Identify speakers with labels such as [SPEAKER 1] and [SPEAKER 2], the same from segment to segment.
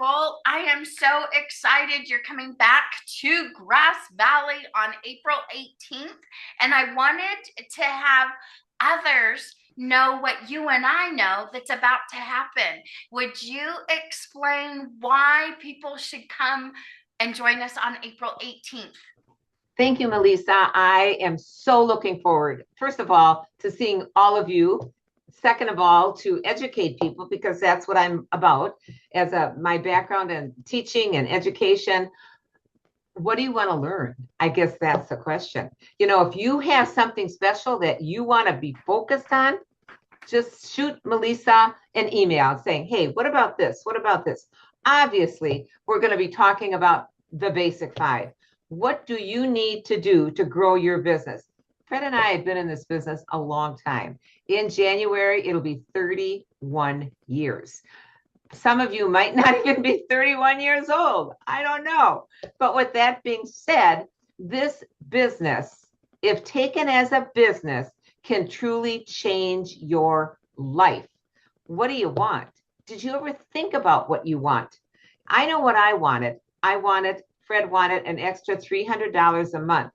[SPEAKER 1] Boldt. I am so excited you're coming back to Grass Valley on April 18th. And I wanted to have others know what you and I know that's about to happen. Would you explain why people should come and join us on April 18th?
[SPEAKER 2] Thank you, Melisa. I am so looking forward, first of all, to seeing all of you. Second of all, to educate people because that's what I'm about as my background in teaching and education. What do you want to learn? I guess that's the question. If you have something special that you want to be focused on, just shoot Melisa an email saying, hey, what about this? What about this? Obviously, we're going to be talking about the basic five. What do you need to do to grow your business? Fred and I have been in this business a long time. In January, it'll be 31 years. Some of you might not even be 31 years old. I don't know. But with that being said, this business, if taken as a business, can truly change your life. What do you want? Did you ever think about what you want? I know what I wanted. Fred wanted an extra $300 a month.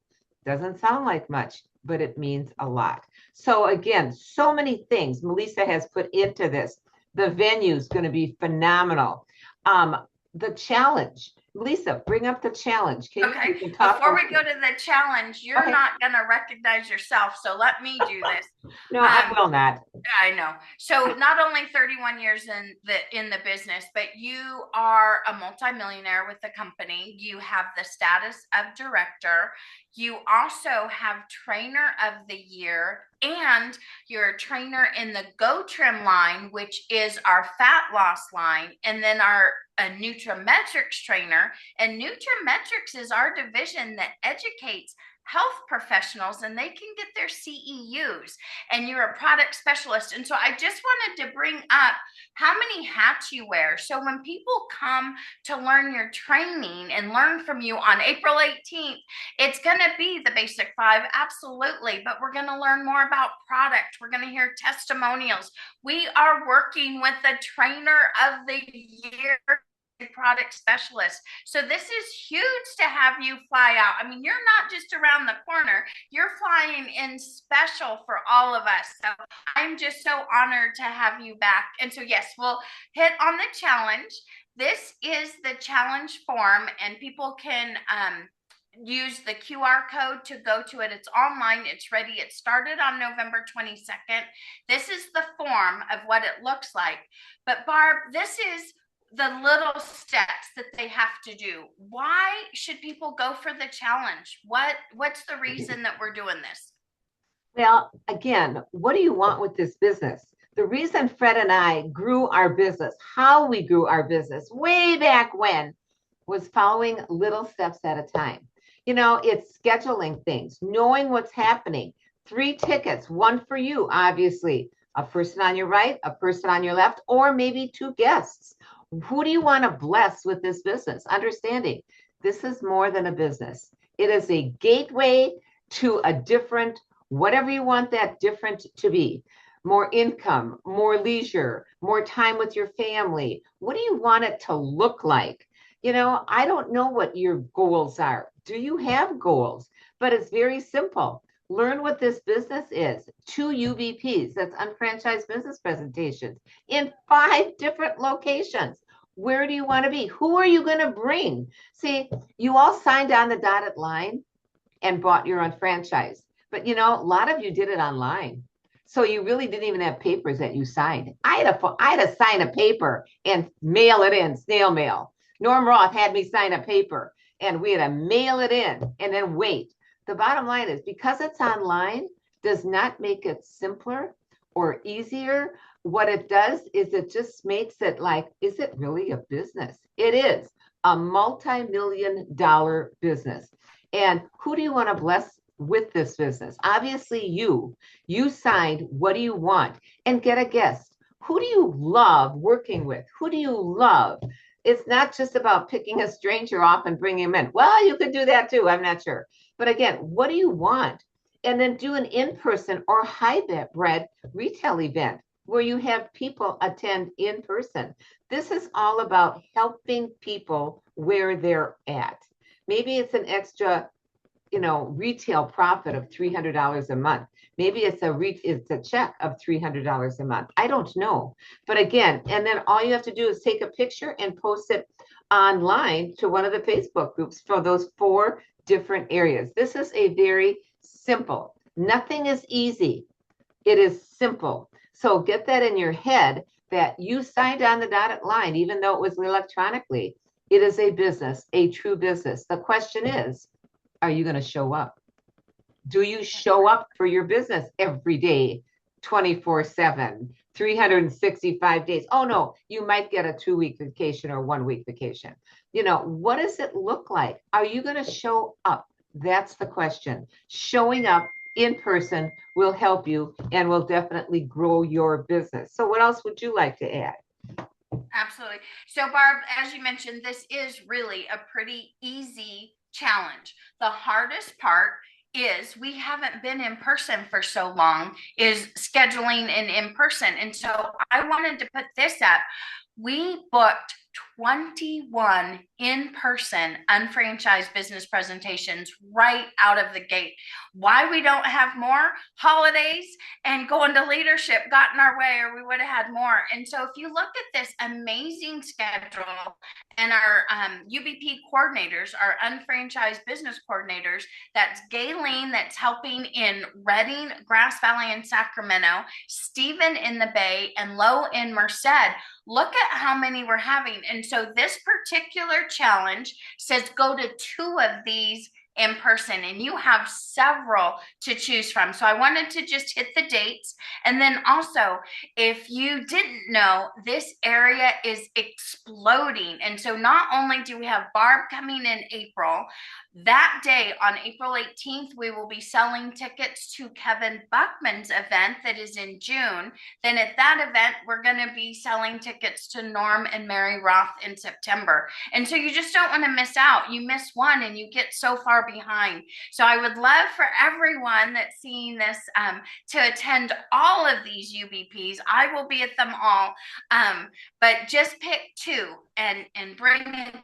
[SPEAKER 2] Doesn't sound like much, but it means a lot. So again, so many things Melisa has put into this. The venue is going to be phenomenal. The challenge. Melisa, bring up the challenge.
[SPEAKER 1] Okay, before we go to the challenge, you're not going to recognize yourself, so let me do this.
[SPEAKER 2] No, I will not.
[SPEAKER 1] I know. So not only 31 years in the business, but you are a multimillionaire with the company. You have the status of director. You also have trainer of the year, and you're a trainer in the Go Trim line, which is our fat loss line, and then a Nutrametrix trainer. And Nutrametrix is our division that educates health professionals, and they can get their CEUs, and you're a product specialist. And so I just wanted to bring up how many hats you wear. So when people come to learn your training and learn from you on April 18th, it's going to be the basic five, absolutely, but we're going to learn more about product. We're going to hear testimonials. We are working with the trainer of the year product specialist. So this is huge to have you fly out. I mean, you're not just around the corner, you're flying in special for all of us. So I'm just so honored to have you back. And so, yes, we'll hit on the challenge. This is the challenge form, and people can use the QR code to go to it. It's online. It's ready. It started on November 22nd. This is the form of what it looks like. But Barb, this is the little steps that they have to do. Why should people go for the challenge? What's the reason that we're doing this?
[SPEAKER 2] Well, again, what do you want with this business? The reason Fred and I grew our business, how we grew our business way back when, was following little steps at a time. It's scheduling things, knowing what's happening. 3 tickets, one for you, obviously, a person on your right, a person on your left, or maybe 2 guests. Who do you want to bless with this business? Understanding this is more than a business. It is a gateway to a different, whatever you want that different to be. More income, more leisure, more time with your family. What do you want it to look like? I don't know what your goals are. Do you have goals? But it's very simple. Learn what this business is. 2 UBPs, that's unfranchised business presentations, in 5 different locations. Where do you want to be? Who are you going to bring? See, you all signed on the dotted line and bought your own franchise. But a lot of you did it online. So you really didn't even have papers that you signed. I had to sign a paper and mail it in, snail mail. Norm Roth had me sign a paper, and we had to mail it in and then wait. The bottom line is, because it's online, does not make it simpler or easier. What it does is it just makes it like, is it really a business? It is a multi-million-dollar business. And who do you want to bless with this business? Obviously, you signed. What do you want? And get a guest. Who do you love working with? Who do you love? It's not just about picking a stranger off and bringing him in. Well, you could do that too. I'm not sure. But again, what do you want? And then do an in-person or hybrid retail event. where you have people attend in person. This is all about helping people where they're at. Maybe it's an extra, retail profit of $300 a month. Maybe it's a check of $300 a month. I don't know. But again, and then all you have to do is take a picture and post it online to one of the Facebook groups for those 4 different areas. This is a very simple. Nothing is easy. It is simple. So get that in your head that you signed on the dotted line, even though it was electronically. It is a business, a true business. The question is, are you going to show up? Do you show up for your business every day, 24/7, 365 days? Oh, no, you might get a 2-week vacation or 1-week vacation. What does it look like? Are you going to show up? That's the question. Showing up in person will help you and will definitely grow your business. So what else would you like to add?
[SPEAKER 1] Absolutely. So Barb, as you mentioned, this is really a pretty easy challenge. The hardest part is we haven't been in person for so long, is scheduling an in person. And so I wanted to put this up. We booked 21 in-person unfranchised business presentations right out of the gate. Why we don't have more? Holidays and going to leadership got in our way, or we would have had more. And so if you look at this amazing schedule and our UBP coordinators, our unfranchised business coordinators, that's Gayleen, that's helping in Redding, Grass Valley, and Sacramento, Stephen in the Bay, and Lo in Merced. Look at how many we're having. And so this particular challenge says go to 2 of these in person, and you have several to choose from. So I wanted to just hit the dates. And then also, if you didn't know, this area is exploding. And so not only do we have Barb coming in April, that day on April 18th, we will be selling tickets to Kevin Buckman's event that is in June. Then at that event, we're going to be selling tickets to Norm and Mary Roth in September. And so you just don't want to miss out. You miss one and you get so far behind. So I would love for everyone that's seeing this to attend all of these UBPs. I will be at them all, but just pick 2 and bring it.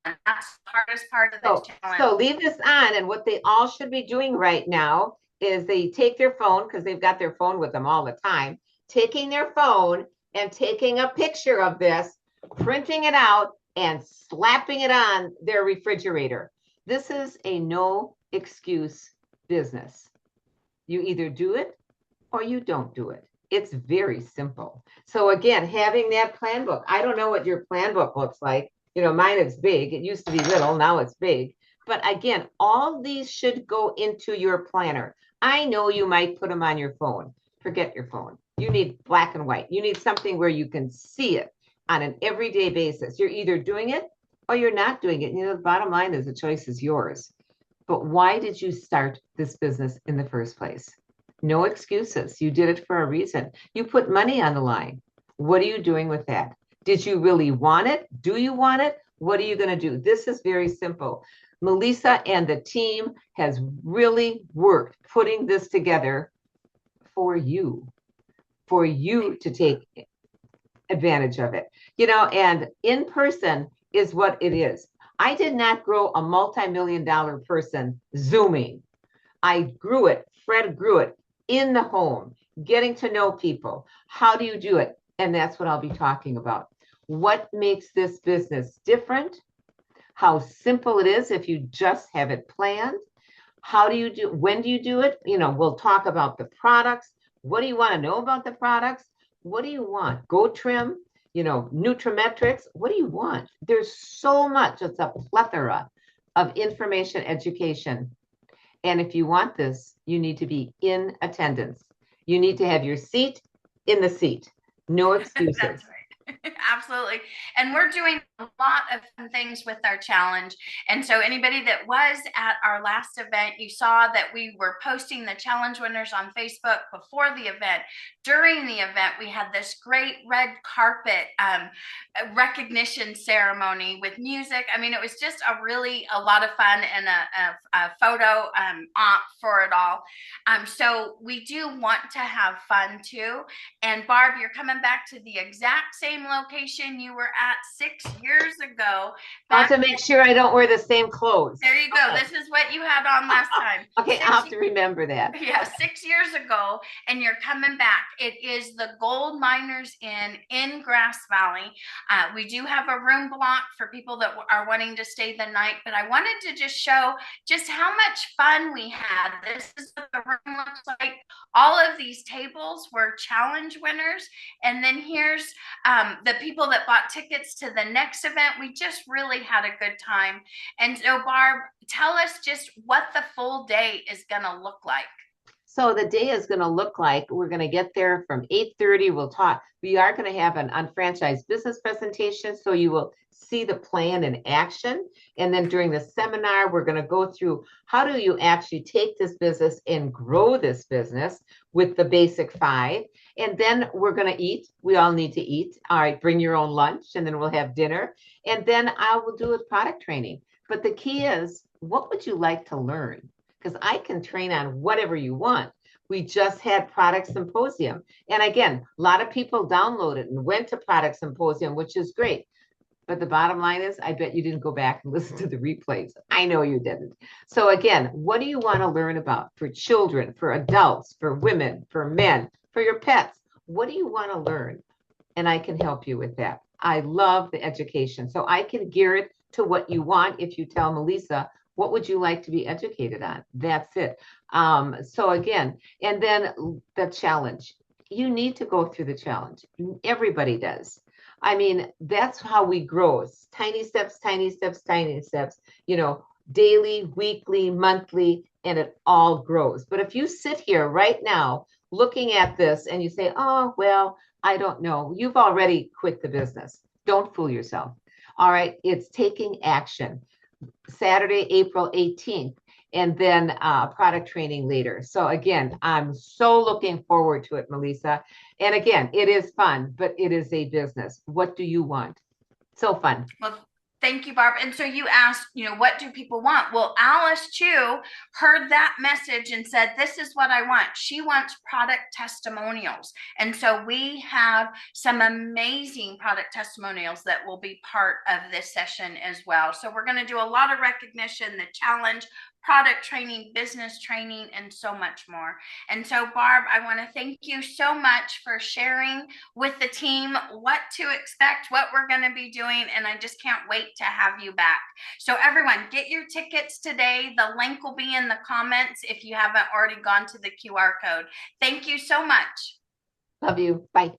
[SPEAKER 1] That's the hardest part of the challenge.
[SPEAKER 2] So leave this on, and what they all should be doing right now is they take their phone, because they've got their phone with them all the time, taking their phone and taking a picture of this, printing it out, and slapping it on their refrigerator. This is a no excuse business. You either do it or you don't do it. It's very simple. So again, having that plan book, I don't know what your plan book looks like. Mine is big. It used to be little. Now it's big. But again, all these should go into your planner. I know you might put them on your phone. Forget your phone. You need black and white. You need something where you can see it on an everyday basis. You're either doing it or you're not doing it. The bottom line is the choice is yours. But why did you start this business in the first place? No excuses. You did it for a reason. You put money on the line. What are you doing with that? Did you really want it? Do you want it? What are you going to do? This is very simple. Melisa and the team has really worked putting this together for you to take advantage of it. And in person is what it is. I did not grow a multi-million-dollar person Zooming. I grew it. Fred grew it in the home, getting to know people. How do you do it? And that's what I'll be talking about. What makes this business different? How simple it is if you just have it planned. How do you do? When do you do it? We'll talk about the products. What do you want to know about the products? What do you want? Go Trim, Nutrametrix. What do you want? There's so much. It's a plethora of information, education. And if you want this, you need to be in attendance. You need to have your seat in the seat. No excuses.
[SPEAKER 1] That's right. Absolutely. And we're doing a lot of fun things with our challenge. And so, anybody that was at our last event, you saw that we were posting the challenge winners on Facebook before the event. During the event, we had this great red carpet recognition ceremony with music. I mean, it was just a lot of fun and a photo op for it all. So, we do want to have fun too. And Barb, you're coming back to the exact same location you were at 6 years ago.
[SPEAKER 2] I have
[SPEAKER 1] Back
[SPEAKER 2] to make sure I don't wear the same clothes.
[SPEAKER 1] there you go.
[SPEAKER 2] Okay.
[SPEAKER 1] This is what you had on last time.
[SPEAKER 2] Okay, I'll have to remember that.
[SPEAKER 1] Yeah, 6 years ago, and you're coming back. It is the Gold Miners Inn in Grass Valley. We do have a room block for people that are wanting to stay the night, but I wanted to just show just how much fun we had. This is what the room looks like. All of these tables were challenge winners, and then here's the people that bought tickets to the next event. We just really had a good time. And so, Barb, tell us just what the full day is going to look like.
[SPEAKER 2] So the day is going to look like we're going to get there from 8:30. We'll talk. We are going to have an unfranchised business presentation, so you will see the plan in action. And then during the seminar, we're going to go through how do you actually take this business and grow this business with the basic five. And then we're going to eat. We all need to eat. All right, bring your own lunch, and then we'll have dinner. And then I will do a product training. But the key is, what would you like to learn? Because I can train on whatever you want. We just had product symposium. And again, a lot of people downloaded and went to product symposium, which is great. But the bottom line is, I bet you didn't go back and listen to the replays. I know you didn't. So again, what do you want to learn about for children, for adults, for women, for men, for your pets? What do you want to learn? And I can help you with that. I love the education. So I can gear it to what you want. If you tell Melisa, what would you like to be educated on? That's it. So again, and then the challenge. You need to go through the challenge. Everybody does. I mean, that's how we grow. It's tiny steps, tiny steps, tiny steps, daily, weekly, monthly, and it all grows. But if you sit here right now looking at this and you say, oh, well, I don't know, you've already quit the business. Don't fool yourself. All right. It's taking action. Saturday, April 18th, and then product training later. So again, I'm so looking forward to it, Melisa. And again, it is fun, but it is a business. What do you want? So fun.
[SPEAKER 1] Well, thank you, Barb. And so you asked, what do people want? Well, Alice Chu heard that message and said, this is what I want. She wants product testimonials. And so we have some amazing product testimonials that will be part of this session as well. So we're going to do a lot of recognition, the challenge, product training, business training, and so much more. And so, Barb, I want to thank you so much for sharing with the team what to expect, what we're going to be doing, and I just can't wait to have you back. So everyone, get your tickets today. The link will be in the comments if you haven't already gone to the QR code. Thank you so much.
[SPEAKER 2] Love you. Bye.